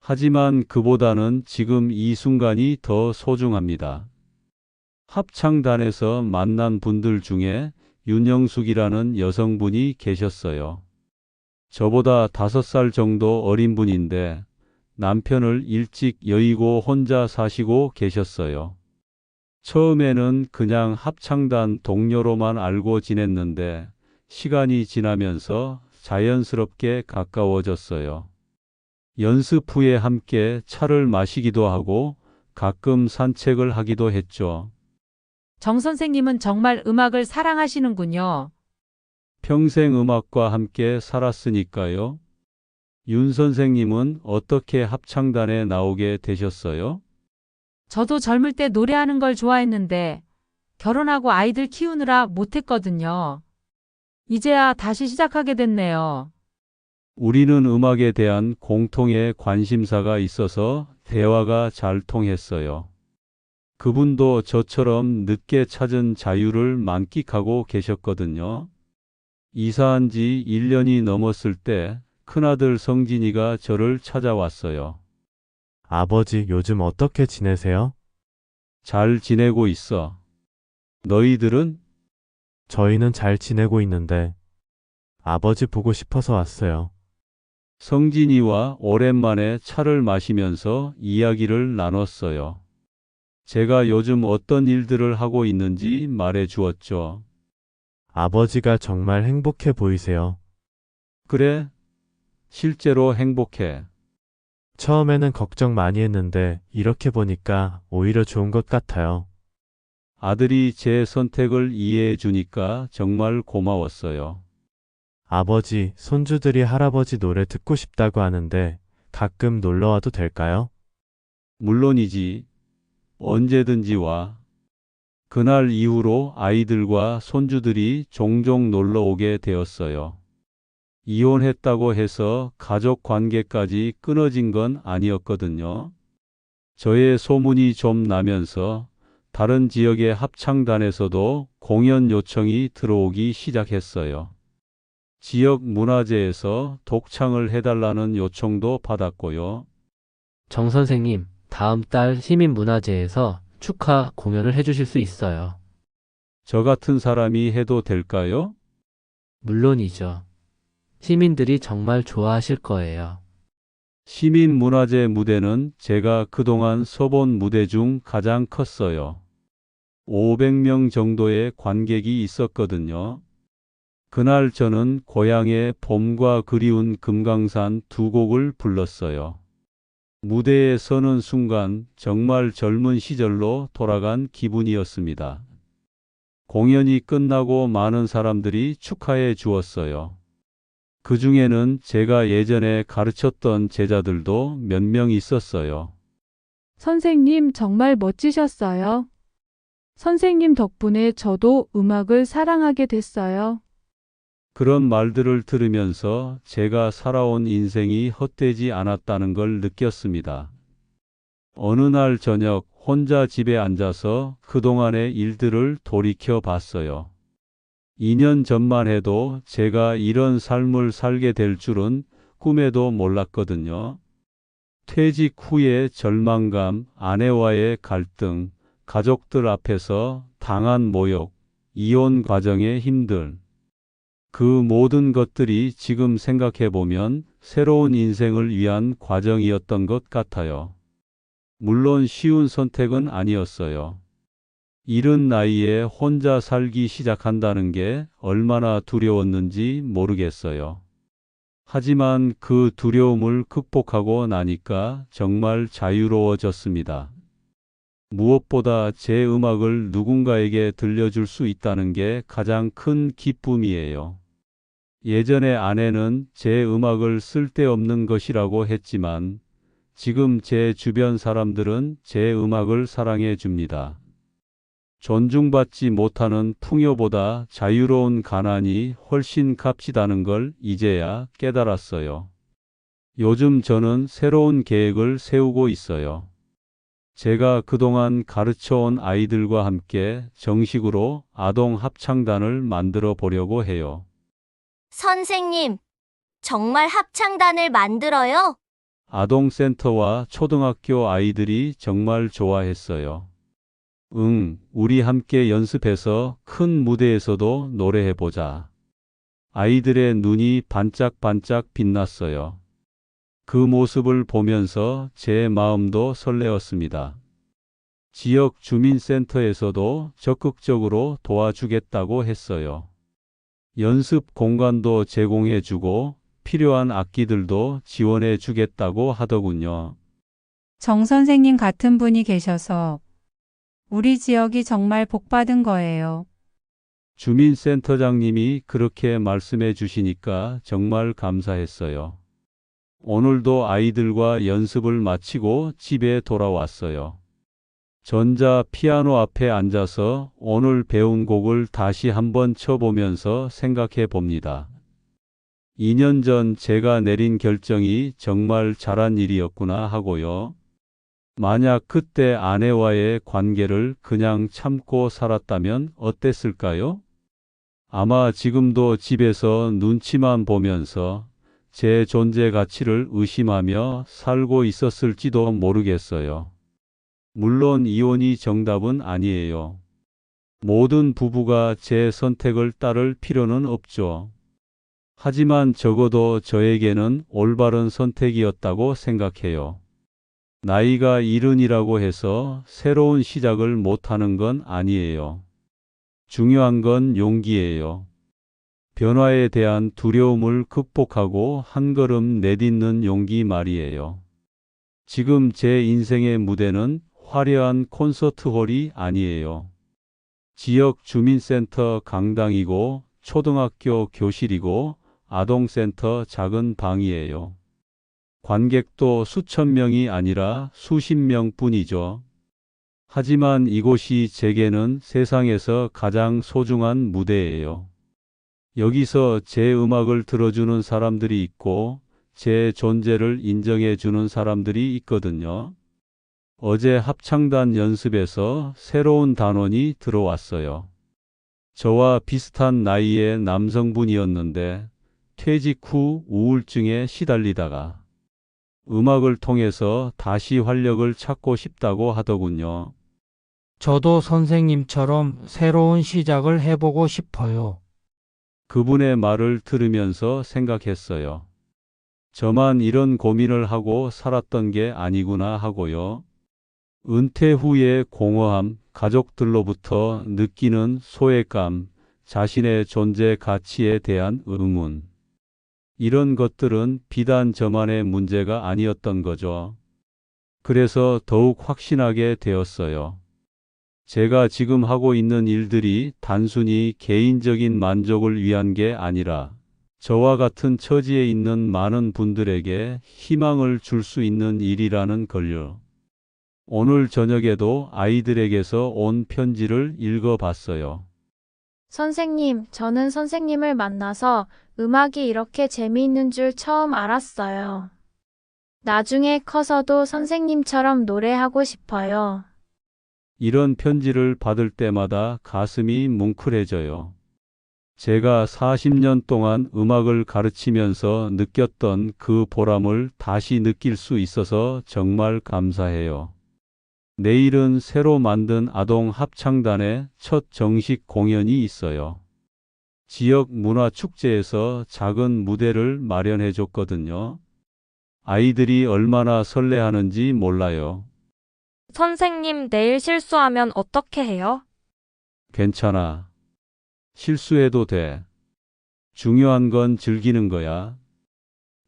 하지만 그보다는 지금 이 순간이 더 소중합니다. 합창단에서 만난 분들 중에 윤영숙이라는 여성분이 계셨어요. 저보다 5살 정도 어린 분인데 남편을 일찍 여의고 혼자 사시고 계셨어요. 처음에는 그냥 합창단 동료로만 알고 지냈는데 시간이 지나면서 자연스럽게 가까워졌어요. 연습 후에 함께 차를 마시기도 하고 가끔 산책을 하기도 했죠. 정 선생님은 정말 음악을 사랑하시는군요. 평생 음악과 함께 살았으니까요. 윤 선생님은 어떻게 합창단에 나오게 되셨어요? 저도 젊을 때 노래하는 걸 좋아했는데 결혼하고 아이들 키우느라 못했거든요. 이제야 다시 시작하게 됐네요. 우리는 음악에 대한 공통의 관심사가 있어서 대화가 잘 통했어요. 그분도 저처럼 늦게 찾은 자유를 만끽하고 계셨거든요. 이사한 지 1년이 넘었을 때 큰아들 성진이가 저를 찾아왔어요. 아버지, 요즘 어떻게 지내세요? 잘 지내고 있어. 너희들은? 저희는 잘 지내고 있는데 아버지 보고 싶어서 왔어요. 성진이와 오랜만에 차를 마시면서 이야기를 나눴어요. 제가 요즘 어떤 일들을 하고 있는지 말해 주었죠. 아버지가 정말 행복해 보이세요. 그래? 실제로 행복해. 처음에는 걱정 많이 했는데 이렇게 보니까 오히려 좋은 것 같아요. 아들이 제 선택을 이해해 주니까 정말 고마웠어요. 아버지, 손주들이 할아버지 노래 듣고 싶다고 하는데 가끔 놀러 와도 될까요? 물론이지. 언제든지 와. 그날 이후로 아이들과 손주들이 종종 놀러 오게 되었어요. 이혼했다고 해서 가족 관계까지 끊어진 건 아니었거든요. 저의 소문이 좀 나면서 다른 지역의 합창단에서도 공연 요청이 들어오기 시작했어요. 지역 문화재에서 독창을 해달라는 요청도 받았고요. 정 선생님, 다음 달 시민문화제에서 축하 공연을 해주실 수 있어요. 저 같은 사람이 해도 될까요? 물론이죠. 시민들이 정말 좋아하실 거예요. 시민문화재 무대는 제가 그동안 서본 무대 중 가장 컸어요. 500명 정도의 관객이 있었거든요. 그날 저는 고향의 봄과 그리운 금강산 두 곡을 불렀어요. 무대에 서는 순간 정말 젊은 시절로 돌아간 기분이었습니다. 공연이 끝나고 많은 사람들이 축하해 주었어요. 그 중에는 제가 예전에 가르쳤던 제자들도 몇 명 있었어요. 선생님 정말 멋지셨어요. 선생님 덕분에 저도 음악을 사랑하게 됐어요. 그런 말들을 들으면서 제가 살아온 인생이 헛되지 않았다는 걸 느꼈습니다. 어느 날 저녁 혼자 집에 앉아서 그동안의 일들을 돌이켜 봤어요. 2년 전만 해도 제가 이런 삶을 살게 될 줄은 꿈에도 몰랐거든요. 퇴직 후의 절망감, 아내와의 갈등, 가족들 앞에서 당한 모욕, 이혼 과정의 힘들. 그 모든 것들이 지금 생각해 보면 새로운 인생을 위한 과정이었던 것 같아요. 물론 쉬운 선택은 아니었어요. 이른 나이에 혼자 살기 시작한다는 게 얼마나 두려웠는지 모르겠어요. 하지만 그 두려움을 극복하고 나니까 정말 자유로워졌습니다. 무엇보다 제 음악을 누군가에게 들려줄 수 있다는 게 가장 큰 기쁨이에요. 예전에 아내는 제 음악을 쓸데없는 것이라고 했지만 지금 제 주변 사람들은 제 음악을 사랑해 줍니다. 존중받지 못하는 풍요보다 자유로운 가난이 훨씬 값지다는 걸 이제야 깨달았어요. 요즘 저는 새로운 계획을 세우고 있어요. 제가 그동안 가르쳐온 아이들과 함께 정식으로 아동 합창단을 만들어 보려고 해요. 선생님, 정말 합창단을 만들어요? 아동센터와 초등학교 아이들이 정말 좋아했어요. 우리 함께 연습해서 큰 무대에서도 노래해보자. 아이들의 눈이 반짝반짝 빛났어요. 그 모습을 보면서 제 마음도 설레었습니다. 지역 주민센터에서도 적극적으로 도와주겠다고 했어요. 연습 공간도 제공해주고 필요한 악기들도 지원해 주겠다고 하더군요. 정 선생님 같은 분이 계셔서 우리 지역이 정말 복받은 거예요. 주민센터장님이 그렇게 말씀해 주시니까 정말 감사했어요. 오늘도 아이들과 연습을 마치고 집에 돌아왔어요. 전자 피아노 앞에 앉아서 오늘 배운 곡을 다시 한번 쳐보면서 생각해 봅니다. 2년 전 제가 내린 결정이 정말 잘한 일이었구나 하고요. 만약 그때 아내와의 관계를 그냥 참고 살았다면 어땠을까요? 아마 지금도 집에서 눈치만 보면서 제 존재 가치를 의심하며 살고 있었을지도 모르겠어요. 물론 이혼이 정답은 아니에요. 모든 부부가 제 선택을 따를 필요는 없죠. 하지만 적어도 저에게는 올바른 선택이었다고 생각해요. 나이가 70이라고 해서 새로운 시작을 못하는 건 아니에요. 중요한 건 용기예요. 변화에 대한 두려움을 극복하고 한 걸음 내딛는 용기 말이에요. 지금 제 인생의 무대는 화려한 콘서트홀이 아니에요. 지역 주민센터 강당이고 초등학교 교실이고 아동센터 작은 방이에요. 관객도 수천 명이 아니라 수십 명뿐이죠. 하지만 이곳이 제게는 세상에서 가장 소중한 무대예요. 여기서 제 음악을 들어주는 사람들이 있고 제 존재를 인정해 주는 사람들이 있거든요. 어제 합창단 연습에서 새로운 단원이 들어왔어요. 저와 비슷한 나이의 남성분이었는데 퇴직 후 우울증에 시달리다가 음악을 통해서 다시 활력을 찾고 싶다고 하더군요. 저도 선생님처럼 새로운 시작을 해보고 싶어요. 그분의 말을 들으면서 생각했어요. 저만 이런 고민을 하고 살았던 게 아니구나 하고요. 은퇴 후의 공허함, 가족들로부터 느끼는 소외감, 자신의 존재 가치에 대한 의문. 이런 것들은 비단 저만의 문제가 아니었던 거죠. 그래서 더욱 확신하게 되었어요. 제가 지금 하고 있는 일들이 단순히 개인적인 만족을 위한 게 아니라 저와 같은 처지에 있는 많은 분들에게 희망을 줄 수 있는 일이라는 걸요. 오늘 저녁에도 아이들에게서 온 편지를 읽어봤어요. 선생님, 저는 선생님을 만나서 음악이 이렇게 재미있는 줄 처음 알았어요. 나중에 커서도 선생님처럼 노래하고 싶어요. 이런 편지를 받을 때마다 가슴이 뭉클해져요. 제가 40년 동안 음악을 가르치면서 느꼈던 그 보람을 다시 느낄 수 있어서 정말 감사해요. 내일은 새로 만든 아동 합창단의 첫 정식 공연이 있어요. 지역 문화축제에서 작은 무대를 마련해 줬거든요. 아이들이 얼마나 설레하는지 몰라요. 선생님, 내일 실수하면 어떻게 해요? 괜찮아. 실수해도 돼. 중요한 건 즐기는 거야.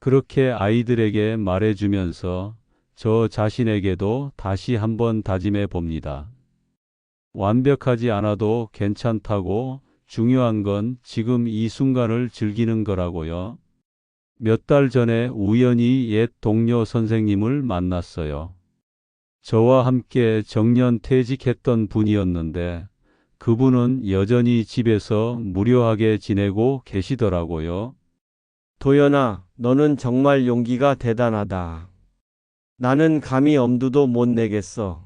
그렇게 아이들에게 말해주면서 저 자신에게도 다시 한번 다짐해 봅니다. 완벽하지 않아도 괜찮다고, 중요한 건 지금 이 순간을 즐기는 거라고요. 몇 달 전에 우연히 옛 동료 선생님을 만났어요. 저와 함께 정년 퇴직했던 분이었는데 그분은 여전히 집에서 무료하게 지내고 계시더라고요. 도연아, 너는 정말 용기가 대단하다. 나는 감히 엄두도 못 내겠어.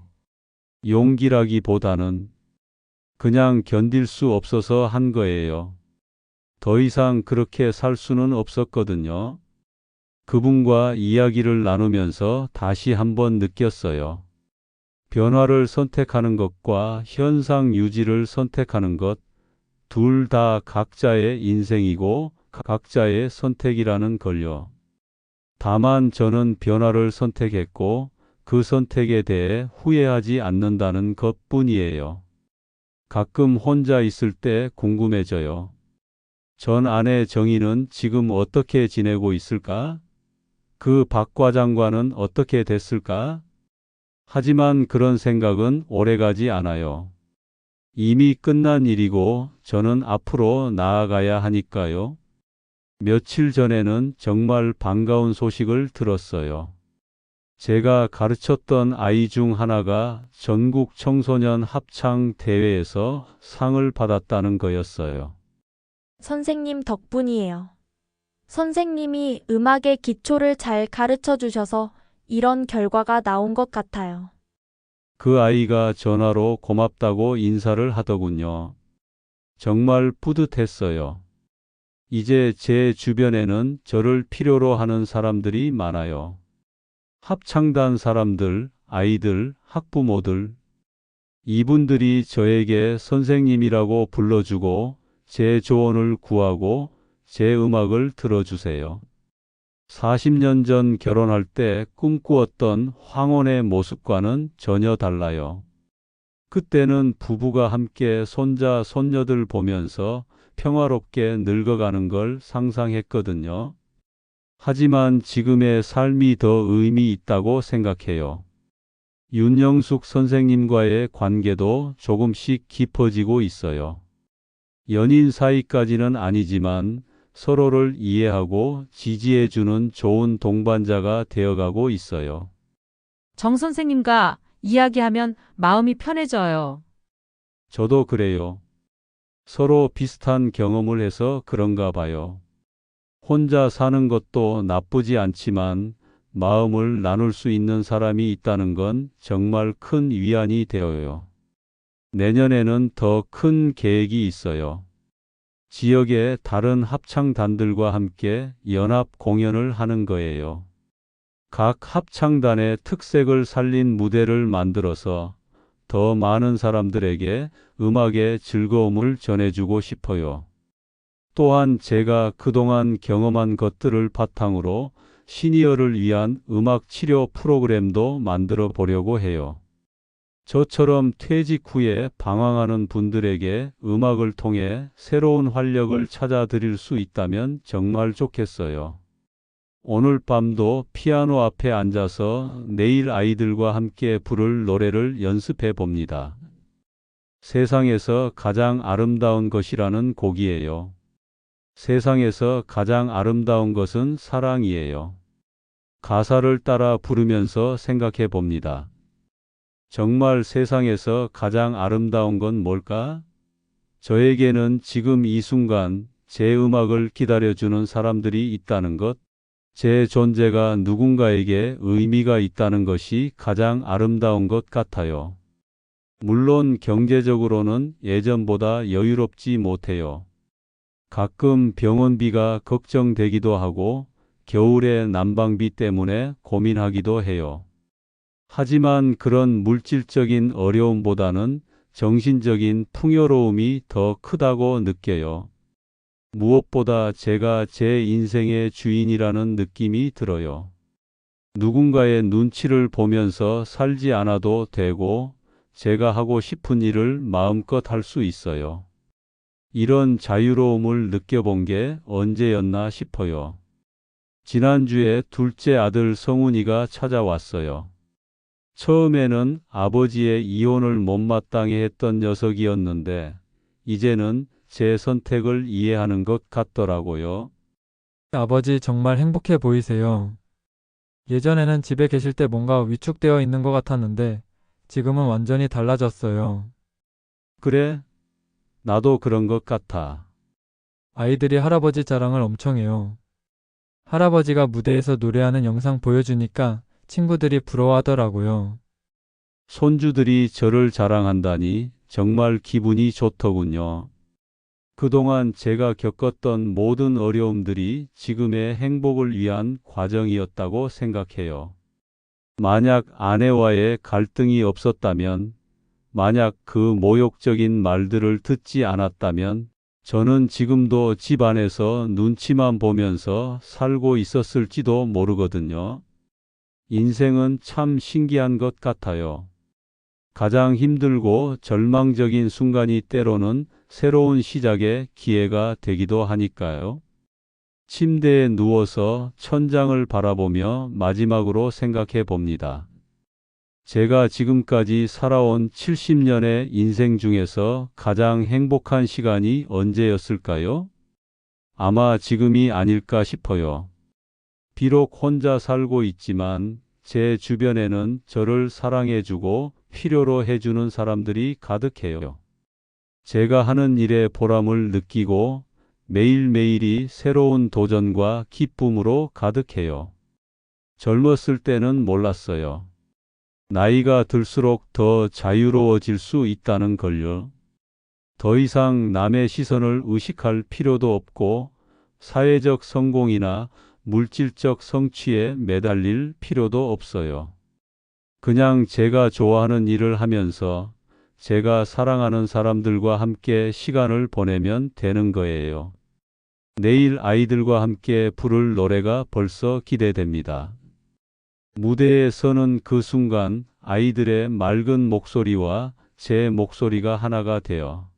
용기라기보다는 그냥 견딜 수 없어서 한 거예요. 더 이상 그렇게 살 수는 없었거든요. 그분과 이야기를 나누면서 다시 한번 느꼈어요. 변화를 선택하는 것과 현상 유지를 선택하는 것, 둘 다 각자의 인생이고 각자의 선택이라는 걸요. 다만 저는 변화를 선택했고 그 선택에 대해 후회하지 않는다는 것뿐이에요. 가끔 혼자 있을 때 궁금해져요. 전 아내 정희는 지금 어떻게 지내고 있을까? 그 박 과장과는 어떻게 됐을까? 하지만 그런 생각은 오래가지 않아요. 이미 끝난 일이고 저는 앞으로 나아가야 하니까요. 며칠 전에는 정말 반가운 소식을 들었어요. 제가 가르쳤던 아이 중 하나가 전국 청소년 합창 대회에서 상을 받았다는 거였어요. 선생님 덕분이에요. 선생님이 음악의 기초를 잘 가르쳐 주셔서 이런 결과가 나온 것 같아요. 그 아이가 전화로 고맙다고 인사를 하더군요. 정말 뿌듯했어요. 이제 제 주변에는 저를 필요로 하는 사람들이 많아요. 합창단 사람들, 아이들, 학부모들. 이분들이 저에게 선생님이라고 불러주고 제 조언을 구하고 제 음악을 들어주세요. 40년 전 결혼할 때 꿈꾸었던 황혼의 모습과는 전혀 달라요. 그때는 부부가 함께 손자, 손녀들 보면서 평화롭게 늙어가는 걸 상상했거든요. 하지만 지금의 삶이 더 의미 있다고 생각해요. 윤영숙 선생님과의 관계도 조금씩 깊어지고 있어요. 연인 사이까지는 아니지만 서로를 이해하고 지지해주는 좋은 동반자가 되어가고 있어요. 정 선생님과 이야기하면 마음이 편해져요. 저도 그래요. 서로 비슷한 경험을 해서 그런가 봐요. 혼자 사는 것도 나쁘지 않지만 마음을 나눌 수 있는 사람이 있다는 건 정말 큰 위안이 되어요. 내년에는 더 큰 계획이 있어요. 지역의 다른 합창단들과 함께 연합 공연을 하는 거예요. 각 합창단의 특색을 살린 무대를 만들어서 더 많은 사람들에게 음악의 즐거움을 전해주고 싶어요. 또한 제가 그동안 경험한 것들을 바탕으로 시니어를 위한 음악 치료 프로그램도 만들어 보려고 해요. 저처럼 퇴직 후에 방황하는 분들에게 음악을 통해 새로운 활력을 찾아드릴 수 있다면 정말 좋겠어요. 오늘 밤도 피아노 앞에 앉아서 내일 아이들과 함께 부를 노래를 연습해 봅니다. 세상에서 가장 아름다운 것이라는 곡이에요. 세상에서 가장 아름다운 것은 사랑이에요. 가사를 따라 부르면서 생각해 봅니다. 정말 세상에서 가장 아름다운 건 뭘까? 저에게는 지금 이 순간 제 음악을 기다려주는 사람들이 있다는 것, 제 존재가 누군가에게 의미가 있다는 것이 가장 아름다운 것 같아요. 물론 경제적으로는 예전보다 여유롭지 못해요. 가끔 병원비가 걱정되기도 하고 겨울에 난방비 때문에 고민하기도 해요. 하지만 그런 물질적인 어려움보다는 정신적인 풍요로움이 더 크다고 느껴요. 무엇보다 제가 제 인생의 주인이라는 느낌이 들어요. 누군가의 눈치를 보면서 살지 않아도 되고 제가 하고 싶은 일을 마음껏 할 수 있어요. 이런 자유로움을 느껴본 게 언제였나 싶어요. 지난주에 둘째 아들 성훈이가 찾아왔어요. 처음에는 아버지의 이혼을 못마땅해 했던 녀석이었는데 이제는 제 선택을 이해하는 것 같더라고요. 아버지 정말 행복해 보이세요. 예전에는 집에 계실 때 뭔가 위축되어 있는 것 같았는데 지금은 완전히 달라졌어요. 그래? 나도 그런 것 같아. 아이들이 할아버지 자랑을 엄청 해요. 할아버지가 무대에서 노래하는 영상 보여주니까 친구들이 부러워하더라고요. 손주들이 저를 자랑한다니 정말 기분이 좋더군요. 그동안 제가 겪었던 모든 어려움들이 지금의 행복을 위한 과정이었다고 생각해요. 만약 아내와의 갈등이 없었다면, 만약 그 모욕적인 말들을 듣지 않았다면, 저는 지금도 집안에서 눈치만 보면서 살고 있었을지도 모르거든요. 인생은 참 신기한 것 같아요. 가장 힘들고 절망적인 순간이 때로는 새로운 시작의 기회가 되기도 하니까요. 침대에 누워서 천장을 바라보며 마지막으로 생각해 봅니다. 제가 지금까지 살아온 70년의 인생 중에서 가장 행복한 시간이 언제였을까요? 아마 지금이 아닐까 싶어요. 비록 혼자 살고 있지만 제 주변에는 저를 사랑해주고 필요로 해주는 사람들이 가득해요. 제가 하는 일에 보람을 느끼고 매일매일이 새로운 도전과 기쁨으로 가득해요. 젊었을 때는 몰랐어요. 나이가 들수록 더 자유로워질 수 있다는 걸요. 더 이상 남의 시선을 의식할 필요도 없고 사회적 성공이나 물질적 성취에 매달릴 필요도 없어요. 그냥 제가 좋아하는 일을 하면서 제가 사랑하는 사람들과 함께 시간을 보내면 되는 거예요. 내일 아이들과 함께 부를 노래가 벌써 기대됩니다. 무대에 서는 그 순간 아이들의 맑은 목소리와 제 목소리가 하나가 되어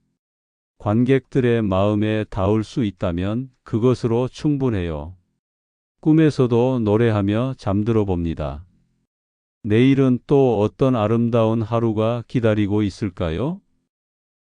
관객들의 마음에 닿을 수 있다면 그것으로 충분해요. 꿈에서도 노래하며 잠들어 봅니다. 내일은 또 어떤 아름다운 하루가 기다리고 있을까요?